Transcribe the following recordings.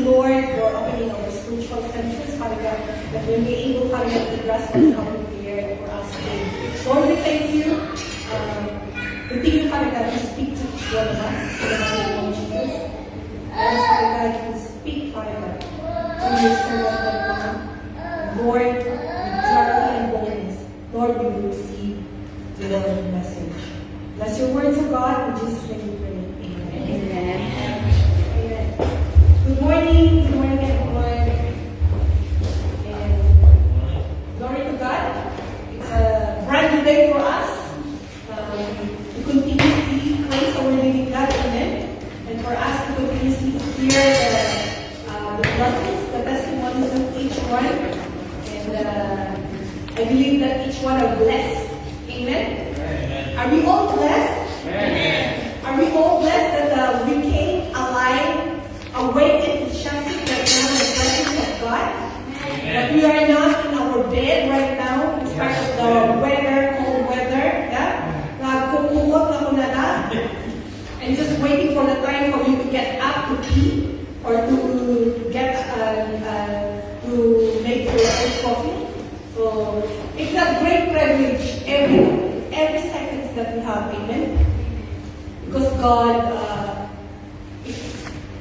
Lord, for opening our spiritual senses, Father God, that we may able, Father God, to grasp how prepared for us today. Lord, we thank you. Continue, Father God, to speak to each one of us in the mighty name of Jesus. As Father God, you speak, Father God, to your servant, Father God. Lord, with clarity and boldness, Lord, we will receive the Lord's message. Bless your words, O God, in Jesus' name we pray. Amen. Amen. Good morning, everyone. And glory to God. It's a brand new day for us. To continuously praise our living God, amen. And for us to continuously hear the blessings, the testimonies of each one. And I believe that each one are blessed. Amen. Amen. Are we all blessed? Amen. Are we all blessed that we came alive, awake and enthusiastic right now in the presence of God? Amen. That we are not in our bed right now in spite of the weather, cold weather, yeah? And just waiting for the time for you to get up to pee or to get to make your own coffee. So it's a great privilege every second that we have, amen. Because God is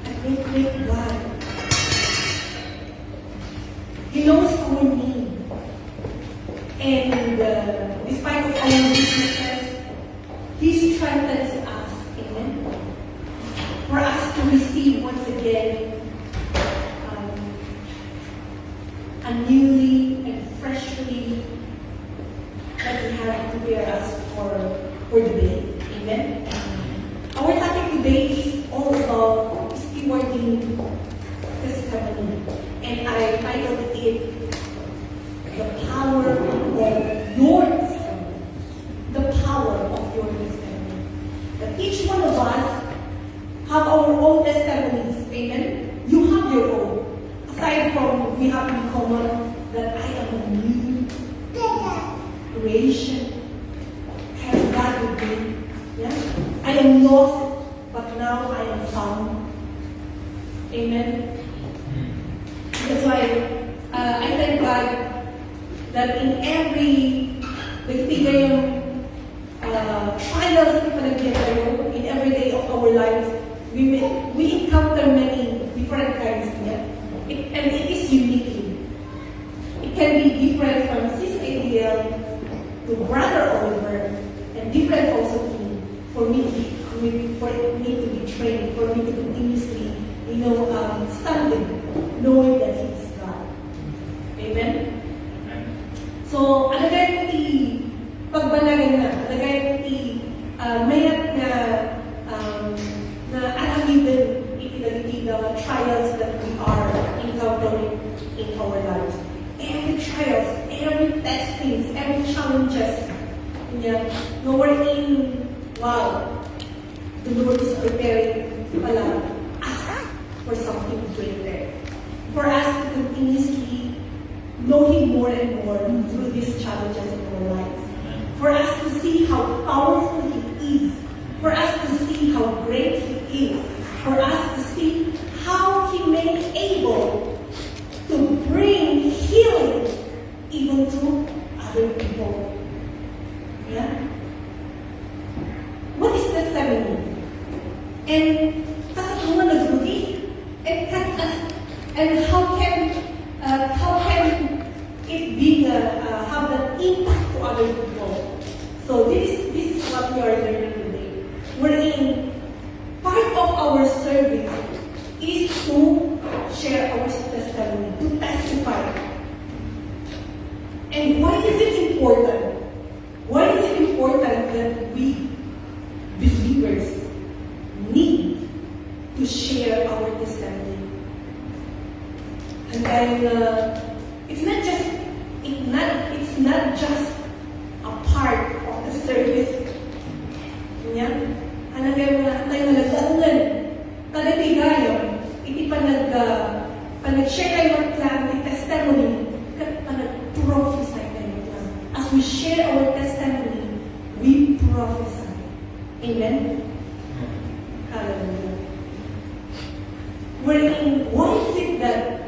a great God. He knows our need. And despite of our weaknesses, He strengthens us, amen. For us to receive once again a newly and freshly that He has prepared us for the day, amen. Our topic today is all about stewarding testimony, and I titled it "The Power of Your Testimony." The power of your testimony. That each one of us have our own testimonies, amen. You have your own. Aside from we have in common that I am a new creation. I have God with me. Yeah? I am lost, but now I am found. Amen. That's why I thank God that in every trials in every day of our lives, we encounter many different kinds. Yeah? And it is unique. It can be different from Sis ADL to Brother Oliver, and different also to me. For me to be trained, for me to continuously, standing, knowing that He is God. Amen? So, alagay ko pagbanagan na, alagay ko mayat na alamitin the trials that we are encountering in our lives. Every trials, every testings, every challenges, yeah, no wherein, wow, the Lord is preparing us for something greater. For us to continuously know Him more and more through these challenges in our lives. For us to see how powerful He is. For us to see how great He is. For us to see how He may be able to bring healing even to other people. Yeah? What is testimony? And kasatungan na duty? And how can it be have an impact to other people? So this is what we are learning today. Wherein part of our service is to share our testimony, to testify. And why is it important? Why is it important that we believers need to share our testimony? And then it's not just a part of the service. Kanya, anong tayo nalagdaungan, talatigayon, iti panag-share kayo ng plan, the testimony, panag-prophesy kayo ng plan. As we share our testimony, we prophesy. Amen? Hallelujah. Wherein, why is it that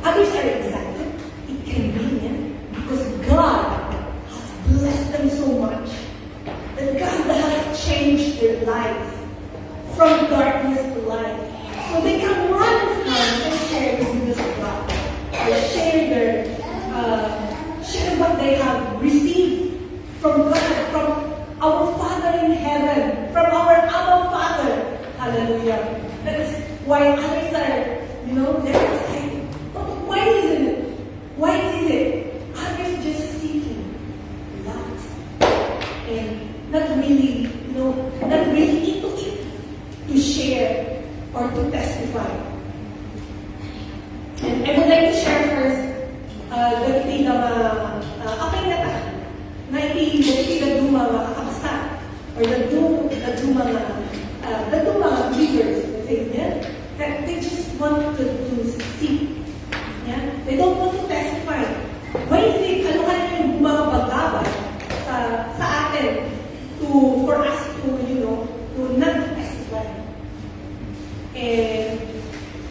others are excited, it can be, yeah, because God has blessed them so much that God has changed their lives from darkness to light. So they can run from and share the goodness of God, or share what they have received from God, from our Father in heaven, from our Abba Father. Hallelujah. That is why others are, they're excited. But why isn't it? Why is it others just seeking love and not really, not really into it to share or to testify? And I would like to share first dagiti na apay na ta na iti daduma makakabasa or daduma leaders, let's say, yeah, that they just want to see. Yeah? They don't want to testify. Why is it, ano kaya yung bumabagabay sa atin for us to not testify? And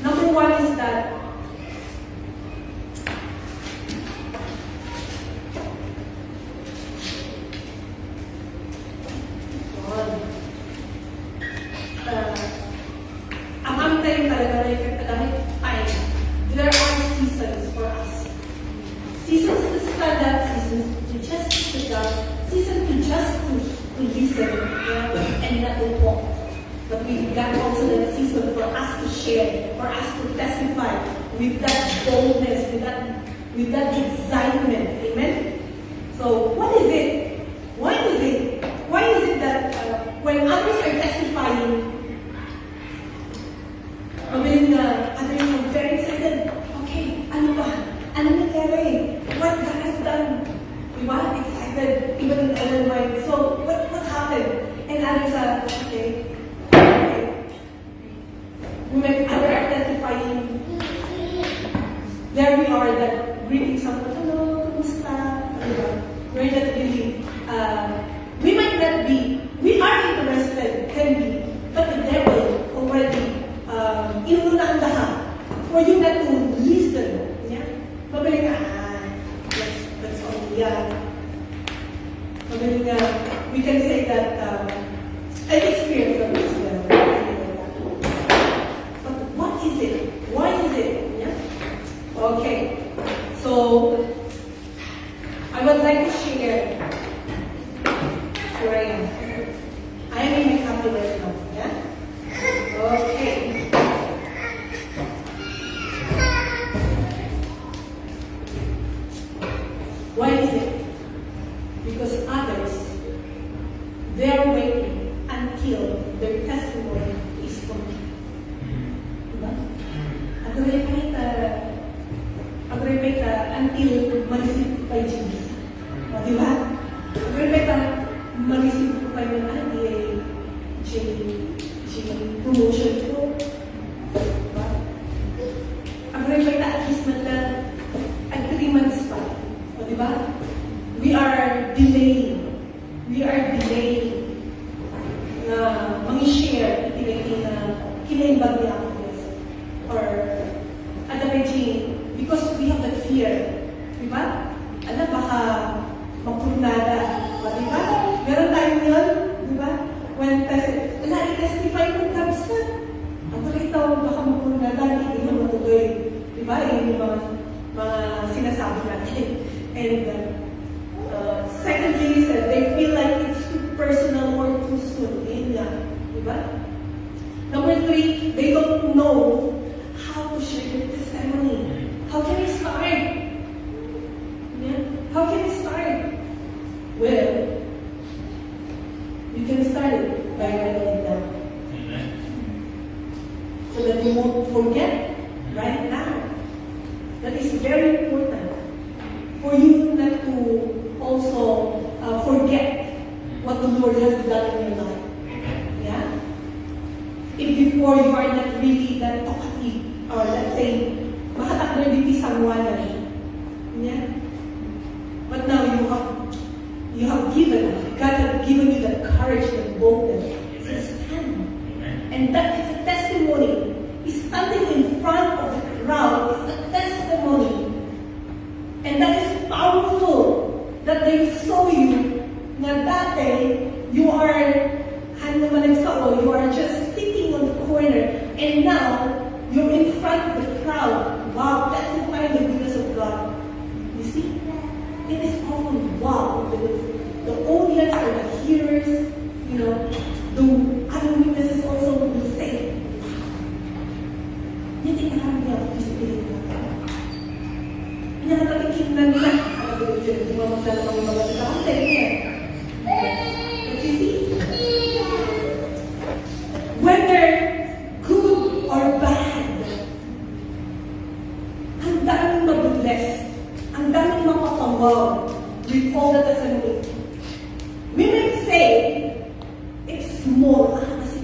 number one is that ang time talaga na yung time. There are seasons for us. Seasons to stand up, seasons to just sit down, seasons to just to listen, yeah, and not to talk. But we've got also that season for us to share, for us to testify with that boldness, with that excitement. Amen? So, what is it? Why is it that when others are testifying, others are very excited? Okay, ano ba? Ano nangyari? What God has done? Diba? Excited, even in our mind. So, what happened? And others are, okay. When others are testifying, there we are that greeting someone, hello, kumusta? Diba? We're not really, we might not be, we are interested, can be, but the devil already inuna ang lahat for you not to listen. Yeah? Mabiling that's only, mabiling we can say that I've experienced on this but what is it? Why is it? Yeah? Okay. So, I would like to share. Here I am. I am in my happy right now. Yeah? Okay. Why is it? Because others, they're waiting until their testimony is complete. Diba? Agree ka until ma-receive ko kay Jesus. Diba? Agree ka ma-receive ko kayo na promotion ko. Diba? Agree ka at least man lang 3 months pa. Diba? We are delaying na mag-share kinaimbag niya ako or because we have that fear. Diba? Baka mapurnada. Diba? Meron tayo yun. Diba? When i-testify kong kabisa. Ang ito, baka mapurnada, hindi mo matuloy. Diba? Yung mga sinasabi natin. And secondly, they feel like it's too personal or too soon. Diba? Number 3, they don't know how to share their testimony. How can we start? Yeah? How can we start? Well, you can start it by writing it down. So that you won't forget right now. That is very important. For you not to also forget what the Lord has done in your life. Yeah? If before you are not really that talkative, or let's say, makatakbo din someone. Yeah? But now you have given, God has given you the courage and boldness to stand. And that is a testimony dati, you are, you are just sitting on the corner, and now, you're in front of the crowd. Wow, testifying the goodness of God. You see? It is often wow, because the audience or the hearers, the other witnesses also will say, hindi naman niya ako disiplin natin. Pinakatikin na nila. Hindi mo magdala ng mga kasi niya. But you see, whether good or bad, ang daming mabubless, ang daming mapapawaw with all that is in it. We might say, it's small, kasi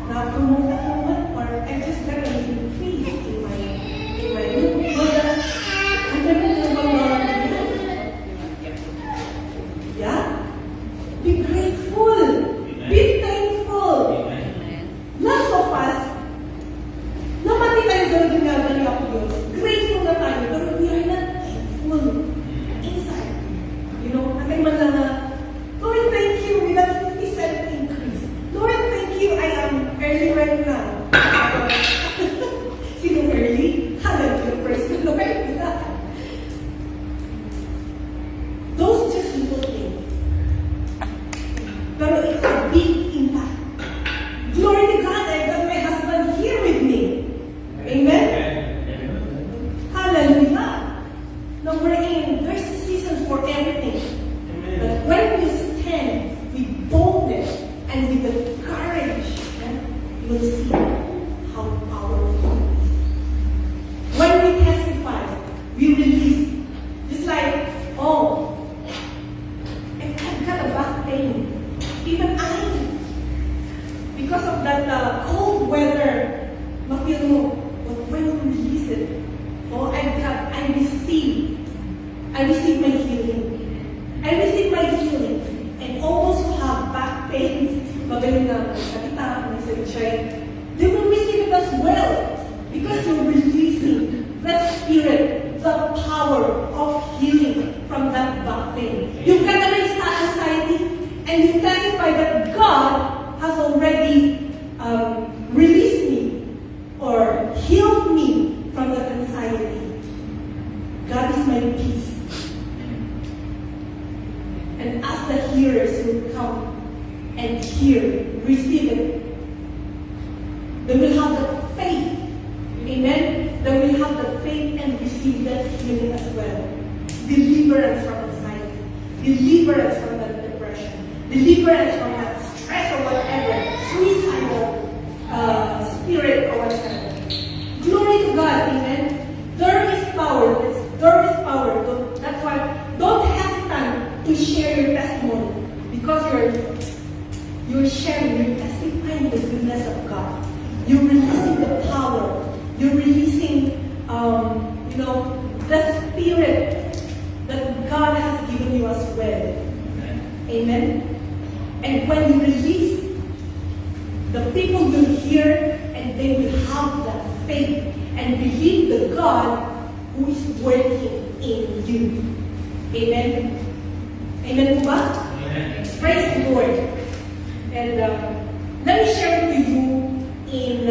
na-promote ako naman, or I just got an increase in my look. But, ang ganda naman yeah? Be grateful. Be thankful. Lots of us, naman tayo gawin ginagawa niya ako Diyos. Grateful na tayo, pero we are not thankful inside. Natin man lang Lord, thank you with that 50-cent increase. Lord, thank you, I am early right now. Sino early? Hallelujah, praise the Lord. Those just little things. Pero it's a big impact. Glory to God, I got my husband here with me. Amen? Hallelujah. Now we're there's a season for everything. But when you stand with boldness and with the courage, you will see how powerful it is. When we testify, we release. Just like, I've got a back pain. Even because of that cold weather, mafeel mo, but when you release it, I receive my healing. I receive my healing. And all those who have back pains, magaling na salita, they will receive it as well. Because you're releasing that spirit, the power of healing from that back pain. You recognize that anxiety, and you testify that God has already released me or healed me from that anxiety. God is my peace. And as the hearers will come and hear, receive it, they will have the faith. Amen? They will have the faith and receive that healing as well. Deliverance from anxiety. Deliverance from that depression. Deliverance from that stress or whatever. Suicidal spirit or whatever. Glory to God. Amen? There is power. There is power. That's why don't hesitate to share your testimony, because you're sharing, you're testifying the goodness of God. You're releasing the power. You're releasing, the spirit that God has given you as well. Amen. And when you release, the people will hear and they will have that faith and believe the God who is working in you. Amen. Amen po ba? Amen. Praise the Lord. And let me share it to you in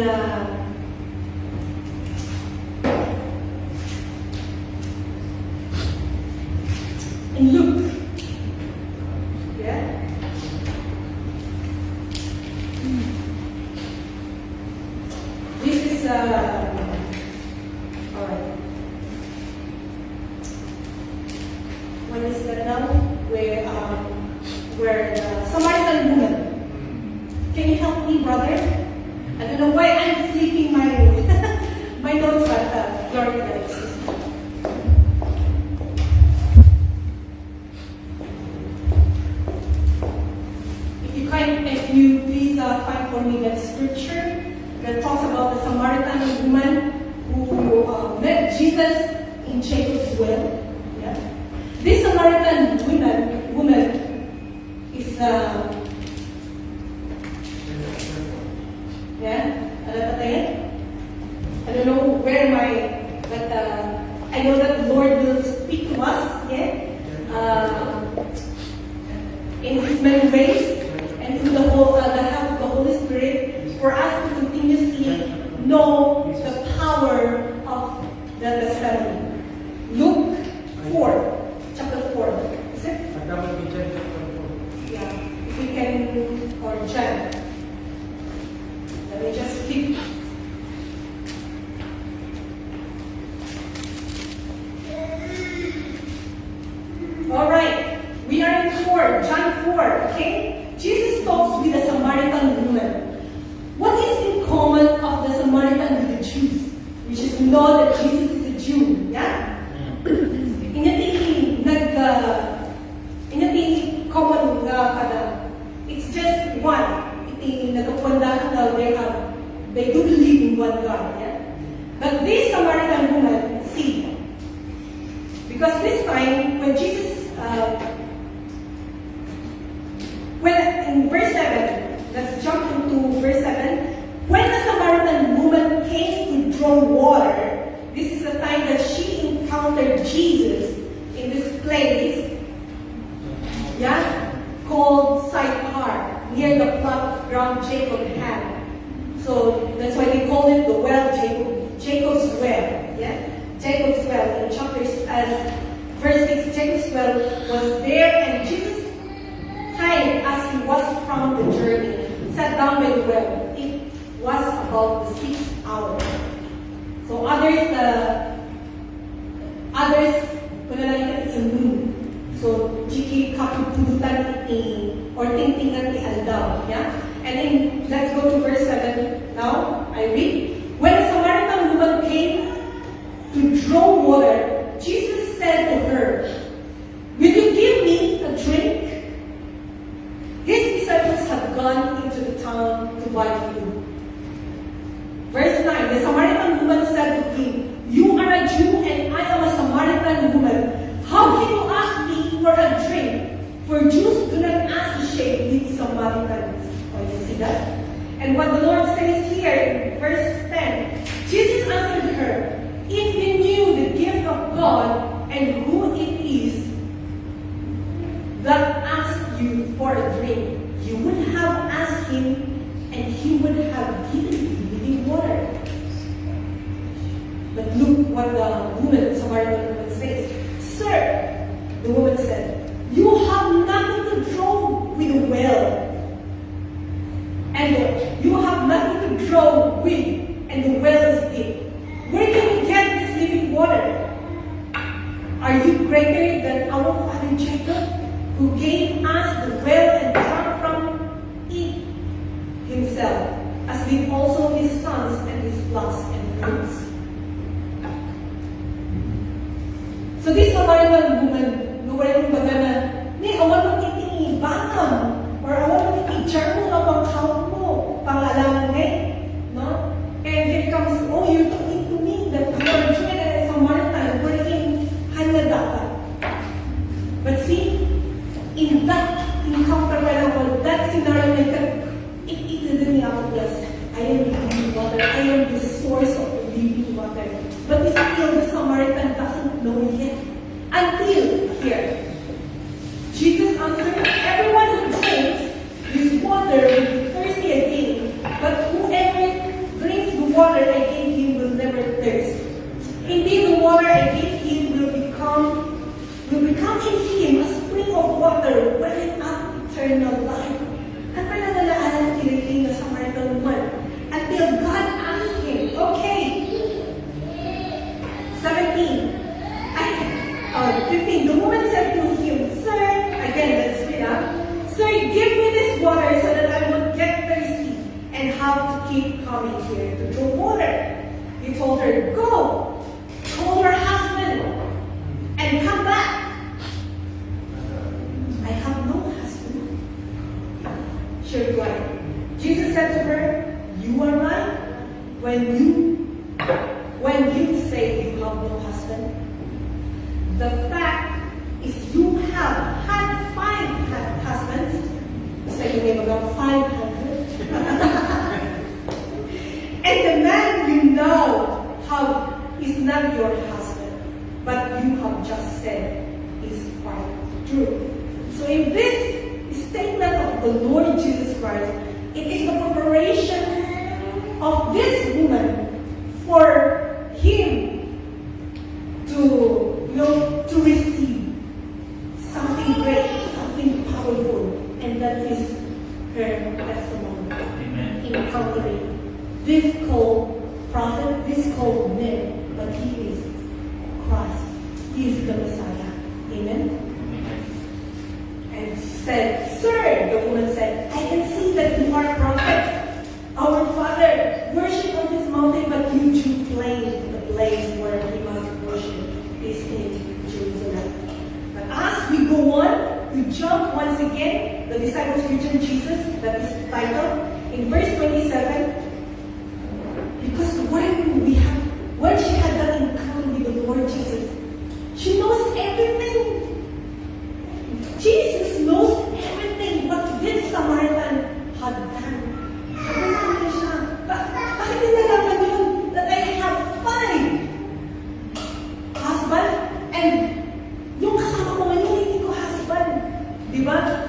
Luke. Yeah? This is alright. What is that now? Where the Samaritan woman. Can you help me, brother? I don't know why I'm flipping my my notes, but glory to God. If you please find for me that scripture that talks about the Samaritan woman who met Jesus in Jacob's well. Yeah. This Samaritan woman is I don't know where but I know that the Lord will speak to us, in His many ways, and through the help of the Holy Spirit, for us to continuously know the power of the testimony. Luke 4, chapter 4. Is it? Yeah. If we can, or John. Let me just flip. Alright, we are in 4, John 4, okay? Jesus talks with the Samaritan woman. What is in common of the Samaritan with the Jews? Which is we know that Jesus is a Jew, yeah? Inyati common kada. It's just one. Iti nagkapundahan na they do believe in one God, yeah? But this Samaritan woman, see, because this time when Jesus when in verse 7, let's jump into verse 7. When the Samaritan woman came to draw water, this is the time that she encountered Jesus in this place, yeah, called Sychar, near the plot of ground Jacob had. So that's why they call it the well, Jacob's well, yeah, Jacob's well. In chapters verse 6, Jacob's well was there, and Jesus time as he was from the journey, sat down by the well. It was about the 6th hour. So others, it's a noon. So jiki kaputudutan iti or tingtingan ti aldaw, yeah. And let's go to verse 7 now. I read. When a Samaritan woman came to draw water, Jesus said to her, "Will you give me a drink?" His disciples had gone into the town to buy food. Verse 9, the Samaritan woman said to him, "You are a Jew and I am a Samaritan woman. How can you ask me for a drink? For Jews do not associate with Samaritans." Oh, you see that? And what the Lord says here in verse 10, Jesus answered her, "If you knew the gift of God and who it is that asked you for a drink, you would have asked him, and he would have given you living water." But look what the Samaritan woman says. "Sir," the woman said, "you have nothing to draw with a well, and you have nothing to draw with, and the well is deep. Where can you get this living water? Are you greater than our father Jacob, who gave us the well and drank from it himself, as did also his sons and his flocks and herds?" So this Samaritan woman, nuwain baga na, ni awan mo iti banam, or awan mo iti jarmo na pangkawin mo, pangalaman no? And here comes, "Oh, you're talking to me that you are Jew and a Samaritan, we're in Hanadaka." But see, in that encounter, that scenario, it didn't happen. Yes, I am the living water. I am the source of the living water. But still, the Samaritan doesn't know yet. Until here, Jesus answered, "Everyone who drinks this water will be thirsty again. But whoever drinks the water I give him will never thirst. Indeed, the water I give him will become in him a spring of water welling up eternal life." At pananalaan tiniling na Samaritan woman until God asked him, okay, 15, the woman said to him, "Sir," again, let's read out, "Sir, give me this water so that I won't get thirsty and have to keep coming here to draw water." He told her, "Go, call your husband and come back." "I have no husband," she replied. Jesus said to her, "You are right when you say you have no husband. The fact is you have had 5 husbands." So you may have 500. "And the man you now have is not your husband, but you have just said is quite true." So in this statement the Lord Jesus Christ. It is the preparation of this woman for him to receive something great, something powerful, and that is her testimony. Amen. Encountering this called prophet, this called man, but he is Christ. He is the Messiah. Amen. And she said, "Sir," the woman said, "I can see that you are a prophet. Our father worship on this mountain, but you Jew claim the place where he must worship is in Jerusalem." But as we go on, we jump once again, the disciples return Jesus, that is titled, in verse 27, because when she had that encounter with the Lord Jesus, she knows everything. Jesus knows everything what this Samaritan had done. Sabi namin siya, bakit hindi nalaman yun that I have 5 husband and yung kasama ko ngayon hindi ko husband. Di ba?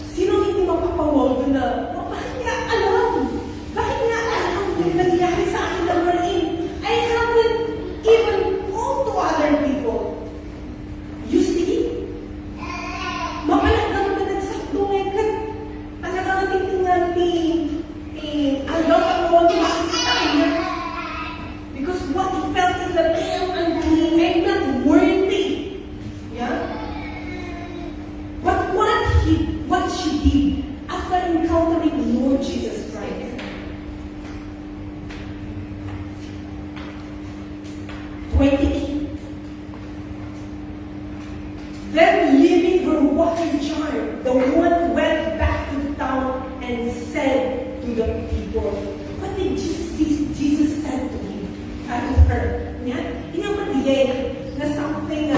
Sino hindi mapapawag na, bakit niya alam? Bakit niya alam yung nangyari sa akin na wherein I haven't even told to other people. You see? Mapalagam na nagsaktungan ka. Ang nakakatingin ni Allah ang mga makikita niya. Because what he felt is that I am unclean, I'm not worthy. Yeah? But what she did after encountering the Lord Jesus Christ. 28. Then, leaving her water jar, the woman went back to the town and said to the people, what did Jesus said to him? To her. Inamatiyay na something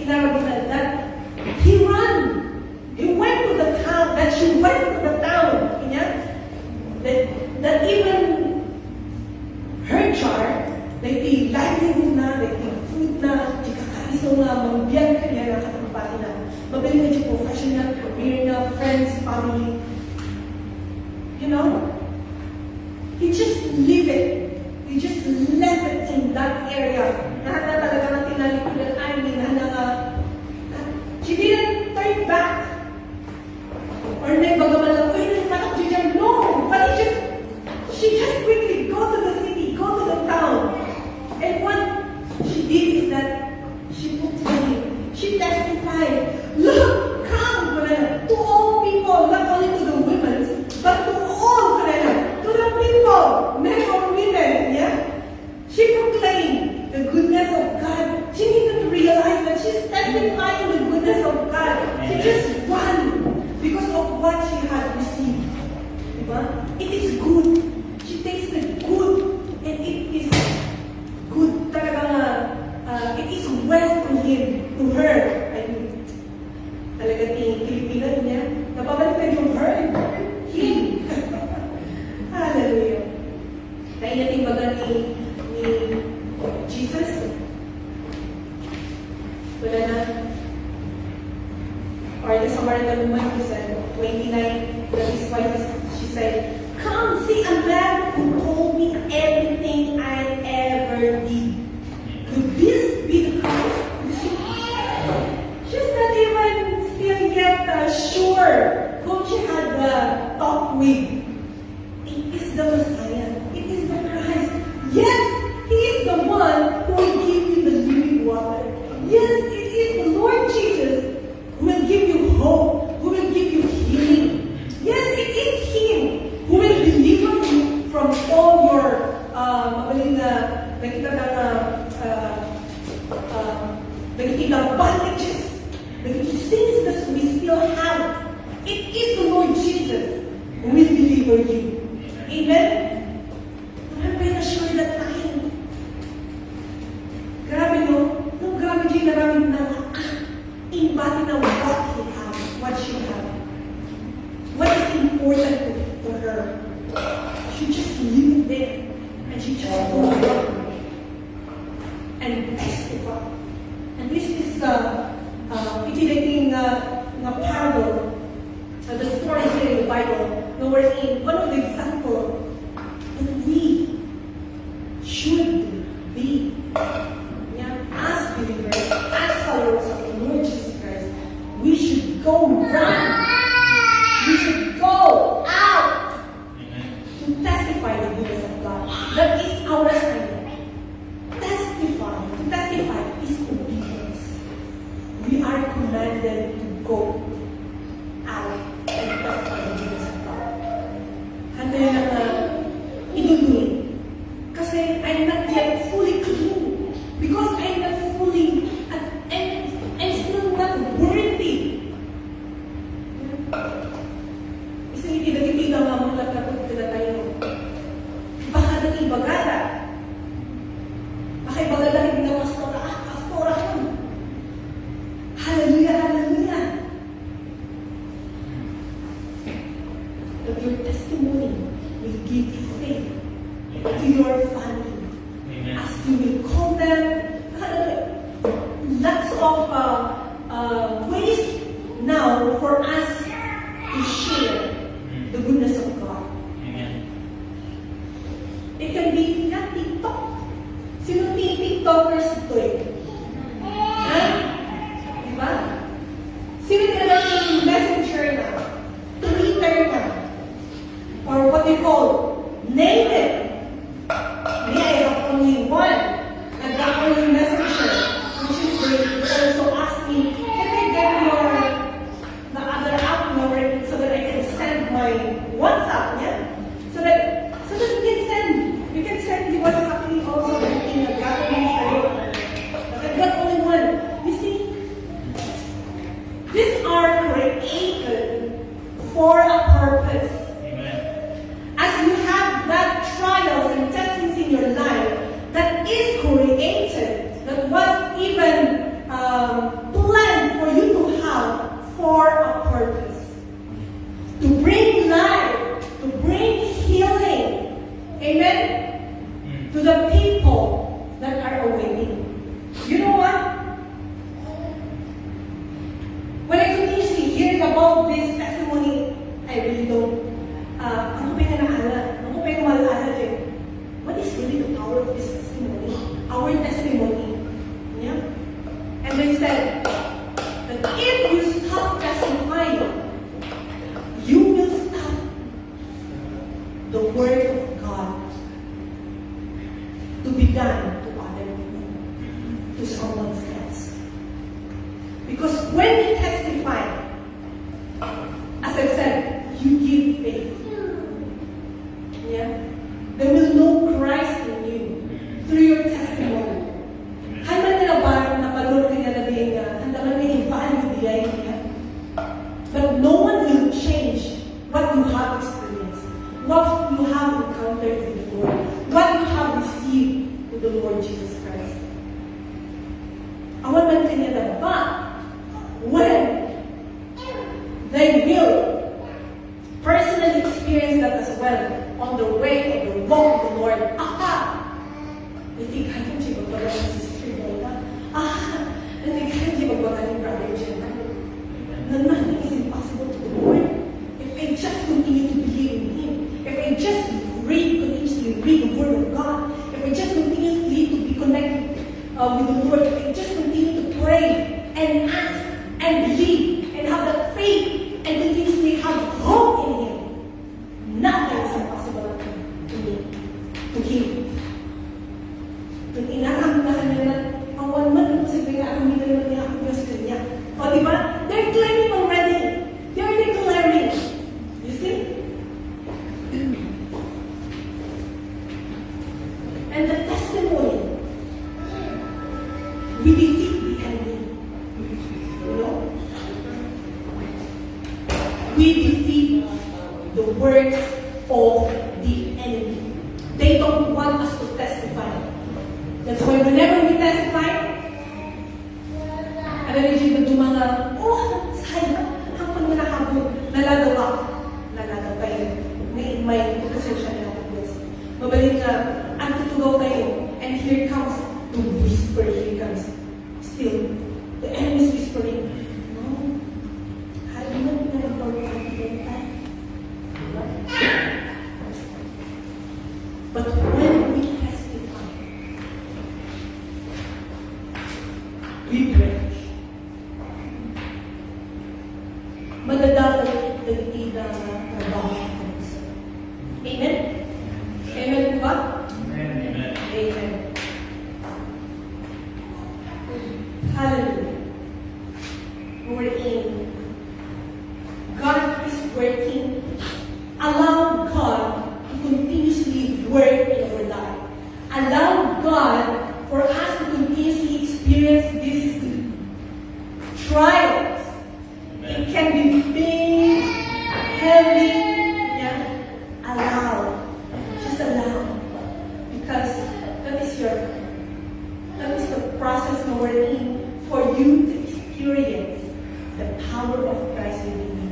in Arabic that he ran. He went to the town, that she went to the town. That even her jar, like the livelihood na, like the food na, chikakaiso na, mangbiyan ka niya na katampati na, mabili na siya professional, career na, friends, family. He just leave it. He just left it in that area. Lahat na talaga na tinalikulan, she didn't turn back. Or bagaman lang, nagpatak siya dyan. No! But she just quickly go to the city, go to the town. And what she did is that she proclaimed, she testified, look, come, to all people, not only to the women, but to all, to the people, men or women, yeah? She proclaimed the goodness of God. She didn't realize that she's testifying the goodness of God. She just ran because of what she had received. It is good. She tasted good, and it is good. It is well to him, to her. I mean, talaga Pilipino niya. Napabalik na yung her and him. Hallelujah. Dahil natin baga ni Jesus. Wala na. Or the Samaritan woman who said, 29, that is why she said, come see a man who told me everything I ever did. Could this be the Christ? She's not even still yet sure whom she had talked with. It is the Messiah. It is the Christ. Yes, He is the one who will give you the living water. Yes, it is the Lord Jesus who will give you hope, who will give you healing. Yes, it is Him who will deliver you from all your bondages, the sins that we still have. It is the Lord Jesus who will deliver you. Amen? I'm very sure that time. Grabe no? Nung grabe din namin na embody na what she have. What is important to her. She just lived there and she just moved on and testify. And this is itinating na parable. The story here Bible, wherein one of the examples that we should be, as believers, as followers of the Lord Jesus Christ, we should go run. We should go out to testify the goodness of God. That is our assignment. Testify. To testify is obedience. We are commanded to go out and testify the goodness of God. Handa yun ang inunuin. Kasi I'm not yet fully clean. Because I'm not fully, I'm still not worthy. Isang itinagitigang nga mong lapapot ka na tayo. Baka nang ibagada. Baka ibagada rin ng pastora. Pastora ko. Hallelujah, hallelujah. That your testimony will give faith to your family. Amen. As you will call them, lots of ways now for us to share the goodness of God. Amen. It can be not TikTok. Sino TikTokers ito eh? Ha? Diba? Sino talaga yung messenger na? Twitter na? Or what you call, name it. Me, I have only one. I've got only messenger, which is great. Also asking, can I get the other app number so that I can send my WhatsApp, yeah? So that you can send what's happening also in the gatherings. But I've got only one. You see, these are created for a purpose. Amen. As you have that trials and testings in your life that is created, that was even planned for you to have for a purpose. To bring life, to bring healing, amen, to the people that are awaiting. You know what? When I continuously hearing about this testimony, I really don't. Ako pa yung naalala. Ako pa yung maalala din. What is really the power of this testimony? Our testimony. Yeah? And they said that if you stop testifying, you will stop the word of God to be done to other people, to someone else. Because when you testify, as I said, you give faith. Yeah? They will know Christ in you through your testimony. Handa nila ba na palulog ka na din nga, handa man may value behind it. But no one will change what you have experienced, what you have encountered with the Lord, what you have received with the Lord Jesus Christ. Awan man kanya na ba? When they will personally experience that as well on the way of the walk of the Lord. Natigayan siya magbaga ng sister Lola. Natigayan siya magbaga ng brother Jenna. Na nothing is impossible to the Lord. If I just continue to believe in Him, if I just continuously read the Word of God, if I just continuously to be connected with the Lord, if I just continue to pray and ask and believe and have that faith and continuously have hope in Him, nothing is impossible to me, to Him. Kung inaam na kanya na, awan man po sabi nga, ang minalaman niya ako Diyos kanya. O diba? They're claiming already. They're declaring. You see? And the testimony, we defeat the enemy. You know? We defeat the works of the enemy. They don't want us to testify. That's why whenever we testify, ano rin siya mga, sayang, hapon mo nahabot, nalagawa kayo. May pasensya na ako. Mabalik ka, ang tutugaw kayo, and here comes the whisper, here comes still, the enemy is whispering, no, hindi mo pinagawa ka allow God to continuously work in our life. Allow God for us to continuously experience these trials. It can be pain, heavy, yeah. Allow. Just allow. Because that is the process na we're in for you to experience the power of Christ within you.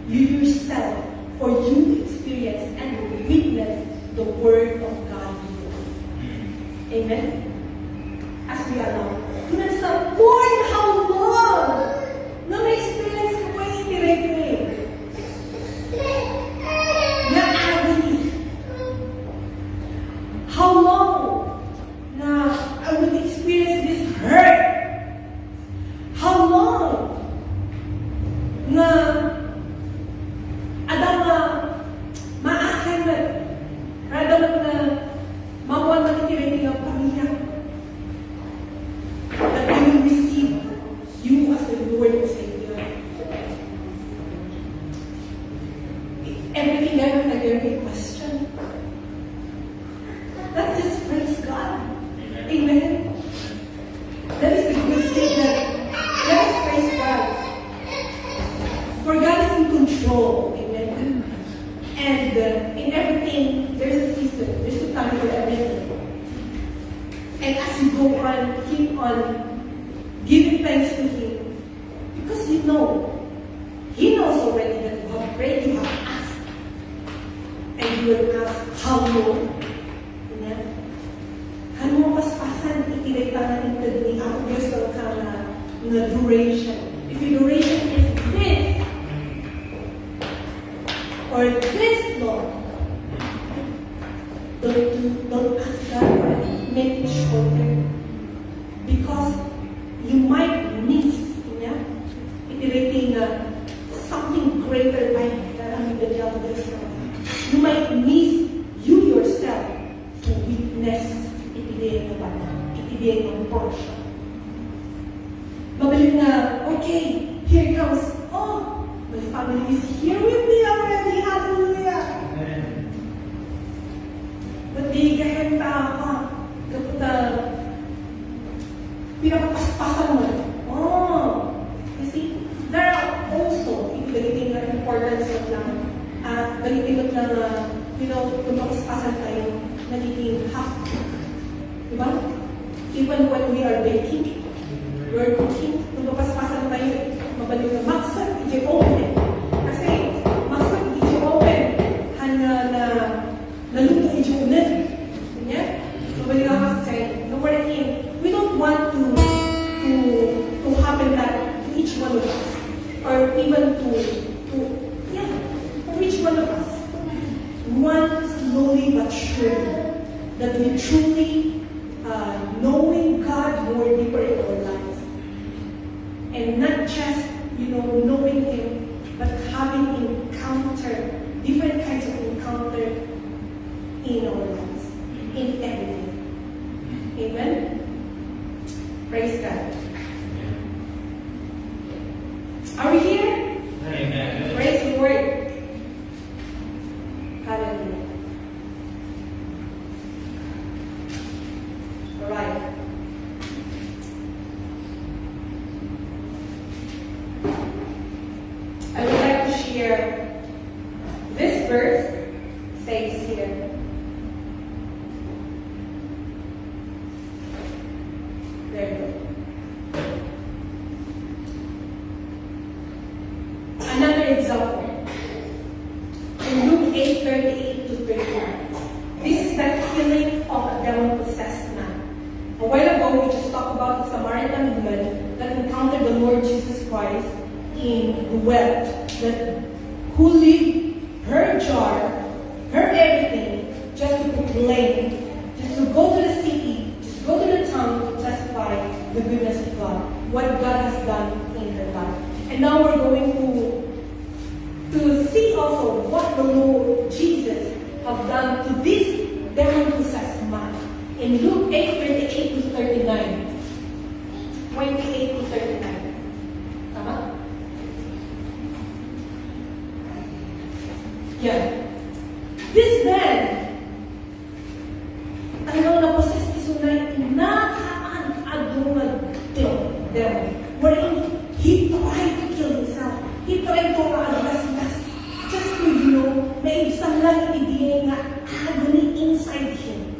You yourself, for you to experience and witness the Word of God within you. Amen? As we allow. To na sa point how long na may experience ko pa indirectly. Na agony. How long na I would experience this hurt? How long na adama maakin na adama na mamuan na kitirating ang pamilya that they will receive you as the Lord and Savior. Everything ever may question. Let's just praise God. Amen. That is the good thing that let us praise God. For God is in control. Amen. And in everything, there's a season. There's a time for everything. And as you go on, keep on giving thanks to Him. Because you know, He knows already that you have prayed, you have asked. And you will ask, how long? Amen. Ano paspasan, itinaytanan ito ni ako Diyos na duration. If your duration is this, or this long, don't ask God for it. Make it shorter. Because you might miss, yeah, iterating something greater by you might miss you yourself to witness itibigay ng portion. Mabalik na, okay, here it comes. Oh, my family is here with me already. Hallelujah. But di kahit ako, kapag pinapaspasan mo. Oh, you see, there are also, ibigay na importance lang, balitin lang, kung mapaspasan tayo, nagiging half. Diba? Even when we are baking, we're cooking, kung mapaspasan tayo, mabalik na maksa, i-j open. Kasi, maksa, i-j open, naluto i-j ulit. Ganyan? Mabalik na kasi, we don't want to happen that to each one of us. Or even to each one of us. One slowly but surely, that we truly knowing God more deeper in our lives. And not just, knowing Him, but having different kinds of encounter in our lives, in everything. Amen? Praise God. Are we here? Amen. Praise the Lord. Hallelujah. Alright. I would like to share this verse, says here. There you go. Another example. In Luke 8:38 to 39. This is the healing of a demon-possessed man. A while ago, we just talked about the Samaritan woman that encountered the Lord Jesus Christ in the well, who left her jar, her everything, just to proclaim, just to go to the city, just go to the town to testify the goodness of God, what God has done in her life. And now we're going to see also what the Lord Jesus have done to this demon-possessed man. In Luke 8:38 to 39. 28 to 39. Tama? Yeah. This man, talagang na-possess is nakakaagumad devil, wherein he tried to kill himself. He tried to makagasgas just to, may isang lang ibigay nga agony inside him.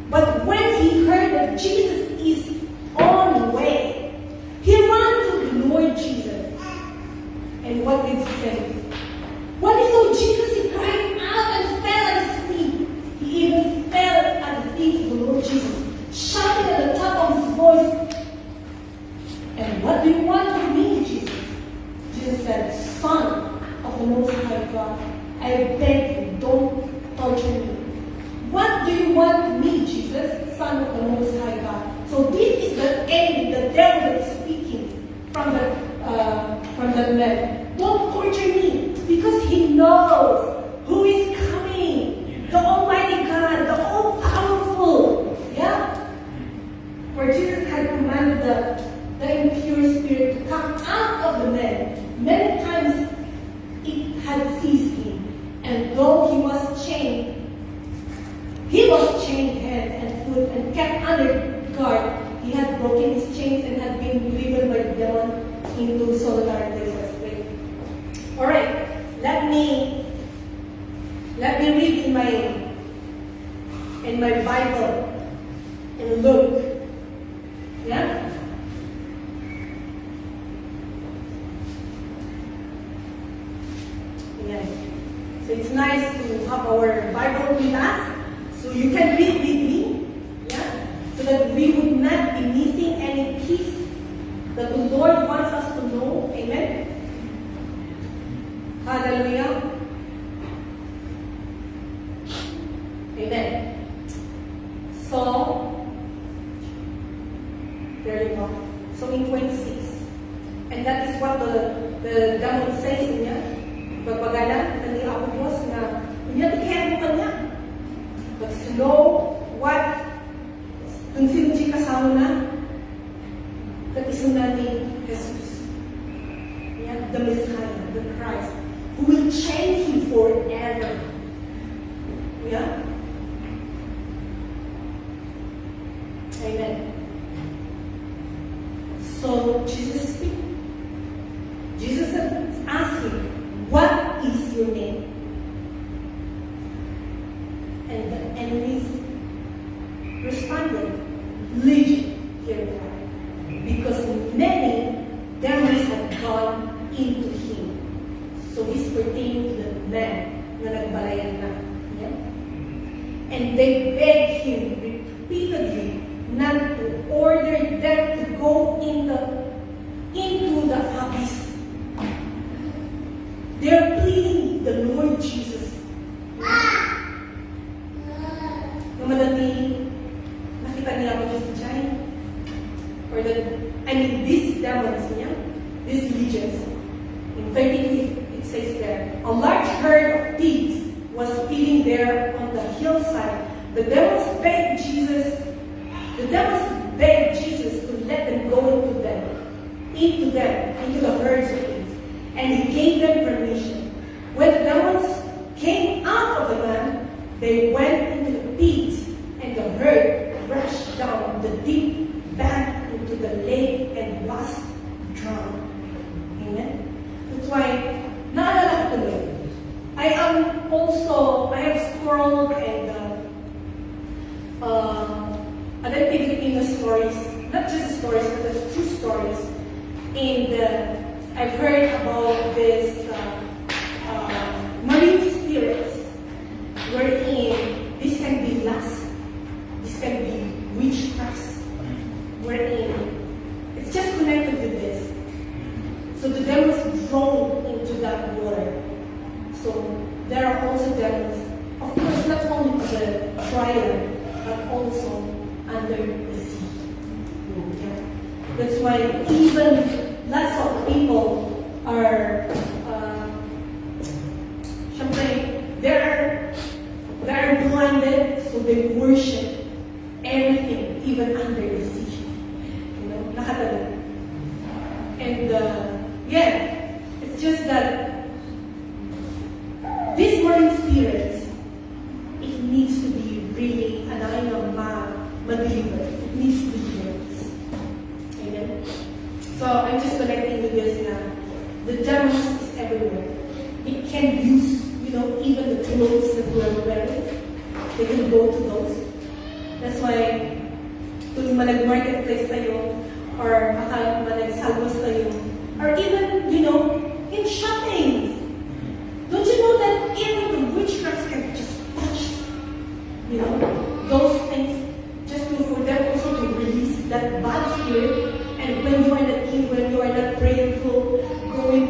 But when he heard that Jesus is on the way, he ran to the Lord Jesus. And what did he say? When he saw Jesus, he cried out and fell at his feet. He even fell at the feet of the Lord Jesus, shouting at the top of his voice, "And what do you want from me, Jesus?" Jesus said, "Son of the Most High God, I beg you, don't torture me." What do you want from me, Jesus, Son of the Most High God? So this is the enemy, the devil is speaking from the man. Don't torture me, because he knows who is coming. The Almighty God, the all-powerful. Yeah? For Jesus had commanded the impure spirit to come out of the man. Many times it had seized him, and though he was chained hand and foot and kept under guard. He had broken his chains and had been driven by the devil into solitary places. Wait. Alright, let me read in my Bible and Luke. Yeah? Yeah. So it's nice to have our Bible with us. So you can read with me. Yeah? So that we would not be missing any piece that the Lord wants us to know. Amen? Hallelujah. Amen. So, there you go. So in 26. And that is what the devil says niya. Pagpagala, tani ako Diyos na, unyatikin mo kanya. But to know what, kung sino siya kasama na, that is natin Jesus. Yeah, the Messiah, the Christ, who will change you forever. Yeah? Amen. So, Jesus speaks. Jesus asked him, "What is your name?" And the enemies responded, "Legion, here we are." Because many devils had gone into him. So he's pertaining to the man na nagbalayan na. Yeah? And they begged him repeatedly not to order them to go into the abyss. They're pleading the Lord Jesus. Yung madami, nakita nila ako just giant. Or these demons niya, these legions. In 13, it says there, a large herd of pigs was feeding there on the hillside. The devils begged Jesus to let them go into the herds of pigs. And he gave them permission. When the demons came out of the man, they went into the pigs, and the herd rushed down the deep bank into the lake and was drowned. Amen? That's why, naalala ko tuloy. I have scrolled and other Filipino stories, not just stories, but the true stories. And I've heard about this marine spirits, wherein this can be lust, this can be witchcraft, wherein it's just connected with this. So the devil is thrown into that water. So there are also devils, of course, not only for the trial, but also under the sea. Yeah. That's why even lots of people are, they're blinded, so they worship everything, even under the sea. Nakatala. And it's just that this marine spirit experience, it needs to be really ma-deliver. It needs to be yours. Amen? So I'm just connecting with this na the gems is everywhere. It can use, even the clothes that we're wearing. They can go to those. That's why, kung manag-marketplace tayo, or manag-salvos tayo, or even, in shopping. Don't you know that even the witchcrafts can just touch, those things, just for them also to release that bad spirit. And when you are not in, when you are not prayerful, going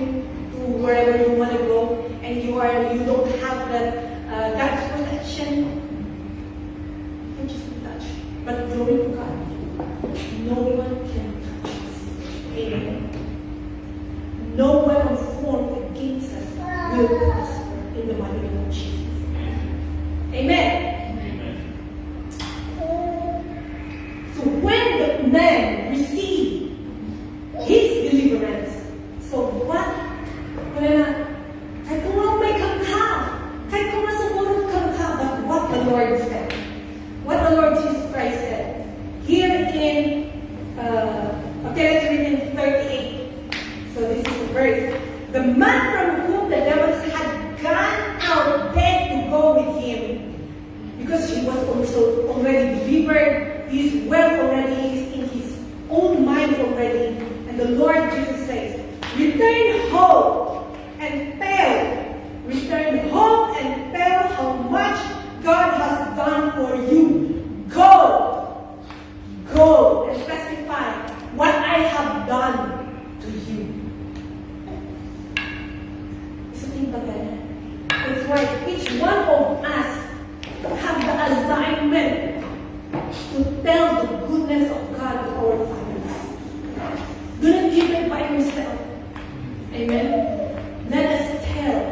to wherever you want to go, and you don't have that God's protection, you can just be touched. But glory to God, no one can touch us. Amen. No weapon formed against us will prosper in the mighty name of Jesus. Amen. So when the man received his deliverance, so what? Kahit kung may kangka, kahit kung masugurot kangka, but what the Lord said, what the Lord Jesus Christ said, here in, let's read in 38. So this is the verse. The man from whom the devils had gone out begged to go with him, because he was also already delivered. He's well already. He's in his own mind already. And the Lord Jesus says, return home and tell. Return home and tell how much God has done for you. Go. Go and testify what I have done to you. It's right. Each one of us have the assignment to tell the goodness of God to our families. Do not keep it by yourself. Amen. Let us tell.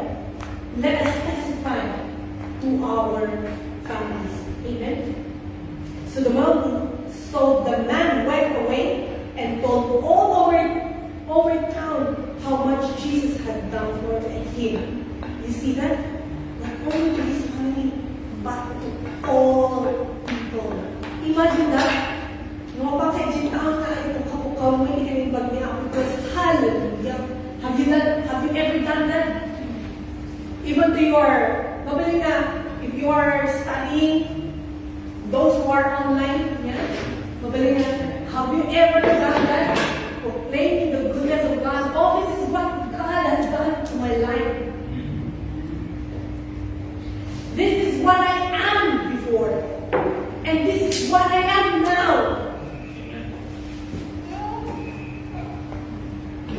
Let us testify to our families. Amen. So the man went away and told all over town how much Jesus had done for him. You see that? Not only to his family, but to all people. Imagine that. Hallelujah. Have you ever done that? Even to if you are studying, those who are online, have you ever done that? Proclaiming the goodness of God. Oh, this is what God has done to my life. This is what I am before. And this is what I am now.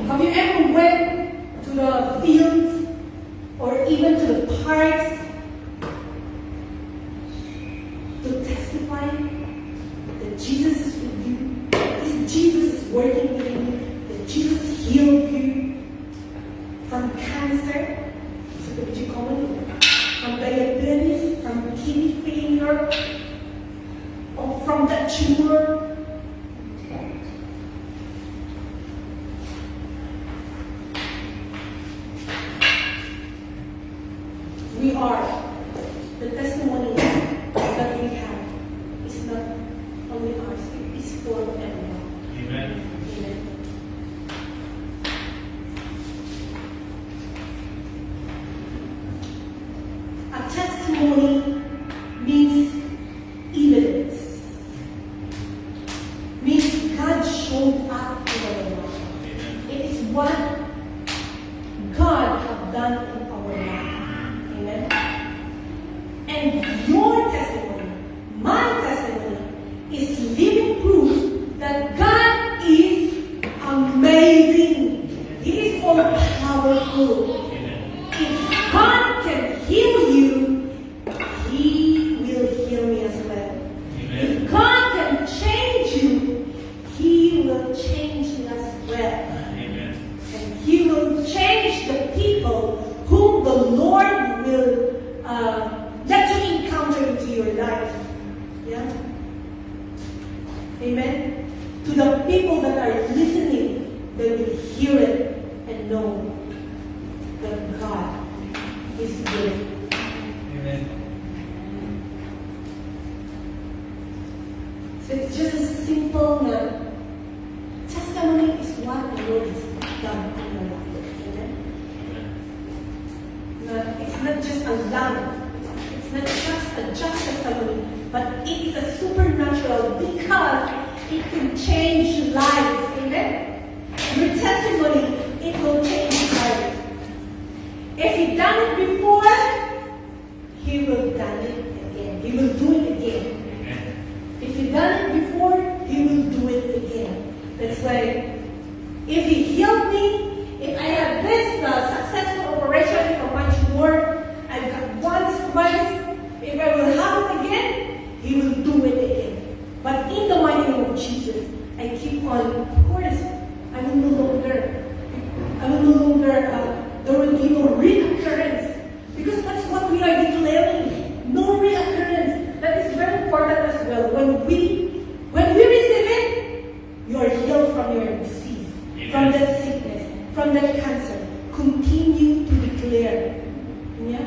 Have you ever went to the fields or even to the parks to testify that Jesus is with you, that Jesus is working with you, that Jesus healed you from cancer, from diabetes, from kidney failure, or from that tumor? We are. The testimony that we have is not only ours, it is for everyone. Amen. Amen. A testimony means evidence. Means God showed up in our life. It is what God has done in our life. Amen. And your testimony, my testimony, is living proof that God is amazing. He is all powerful. If God can heal you, He will heal me as well. If God can change you, He will change me as well. And He will change the people whom the Lord will let you encounter into your life. Yeah? Amen? To the people that are listening, they will hear it and know that God is good. It's just a simple testimony is what the Lord has done in your life. Amen? It's not just a lamb. It's not just a testimony, but it is a supernatural because it can change lives. Amen? Your testimony, it will change lives. If He done it before, He will done it again. He will do it again. If He done it before, He will do it again. That's why, if He healed me, if I have this successful operation for my tumor, I've got once, twice, if I will have it again, He will do it again. But in the mighty name of Jesus, I keep on, of course, I will no longer, there will be no reoccurrence. Because that's what we are declaring. No reoccurrence. That is very important as well. When we receive it, you are healed from your disease, from that sickness, from that cancer. Continue to declare. Yeah?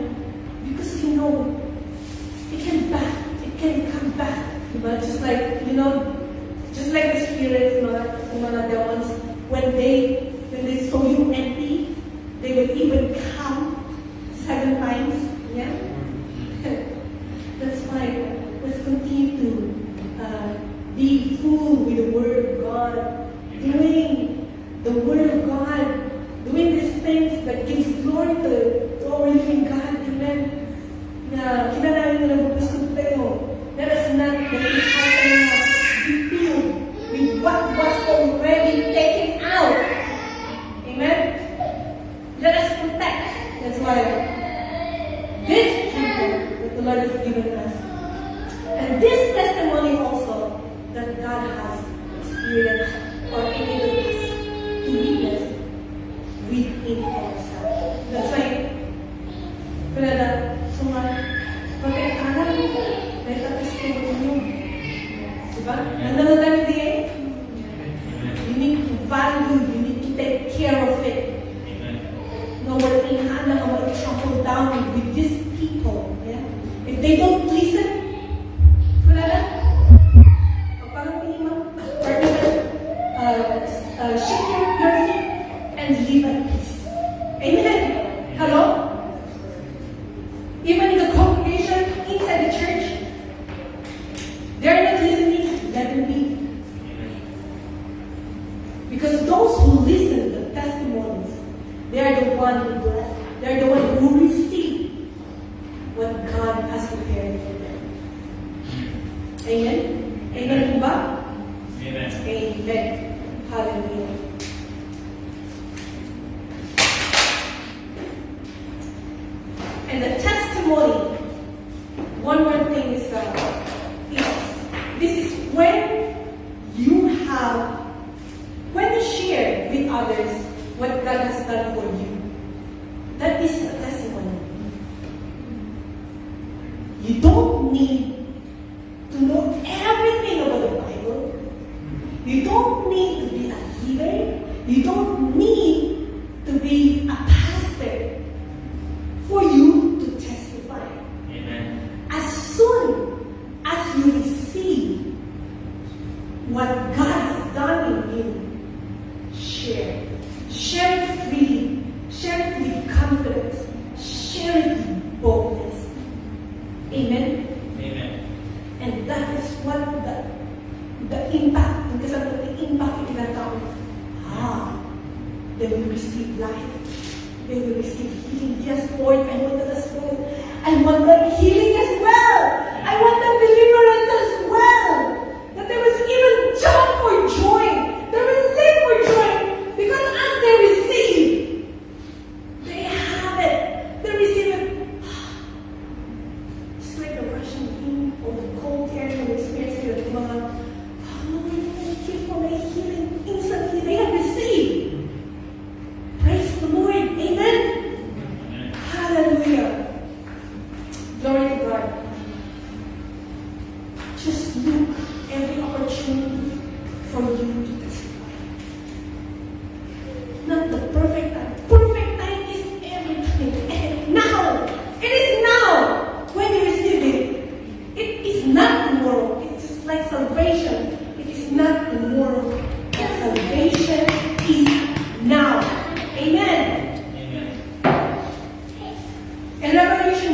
Because you know, it can come back. But just like the spirits, mga demons, when they saw you empty, they will even come 7 times. Yeah? That's why let's continue to be full with the Word of God, doing the Word of God, doing these things that gives glory to our living God. Amen. Na kinanamin na nabubusog tayo. Let us not be filled with what was already taken out. Amen. Let us protect. That's why this people that the Lord has given us, and this testimony also that God has experienced or enabled us to witness within ourselves. That's why, Brother, pagkakaroon mo, dahil tapos mo, diba? Nandun tayo din. You need to value, you need to take care of it. No, we're in hand, we're trampled down with these people. Yeah? If they don't listen, shake your feet and live at peace. Amen. Hello? Even in the congregation, inside the church, they're not listening, let them be. Because those who listen to the testimonies, they are the one who bless. They are the one who receive what God has prepared for them. Amen? Amen po ba? Amen. Amen. Hallelujah. And the testimony, one more thing is this is when you share with others what God has done for you. That is a testimony. You don't need to know everything about the Bible. You don't need to be a leader. You don't need to be a pastor for you to testify. Amen. As soon as you receive what God has done in you, share. Share it freely. Share it with confidence. Share it with boldness. Amen? Amen. And that is what the impact, because of the impact in that town, they will receive life. They will receive healing. Yes, Lord, I want that as well. I want that healing as well. I want that deliverance as well. That they will even jump for joy. They will live for joy. Because as they receive, they have it. They receive it. Just like the rushing wind or the cold air when they experience it. Thank you for my healing. Instantly they have received. Praise the Lord. Amen. Hallelujah. Glory to God.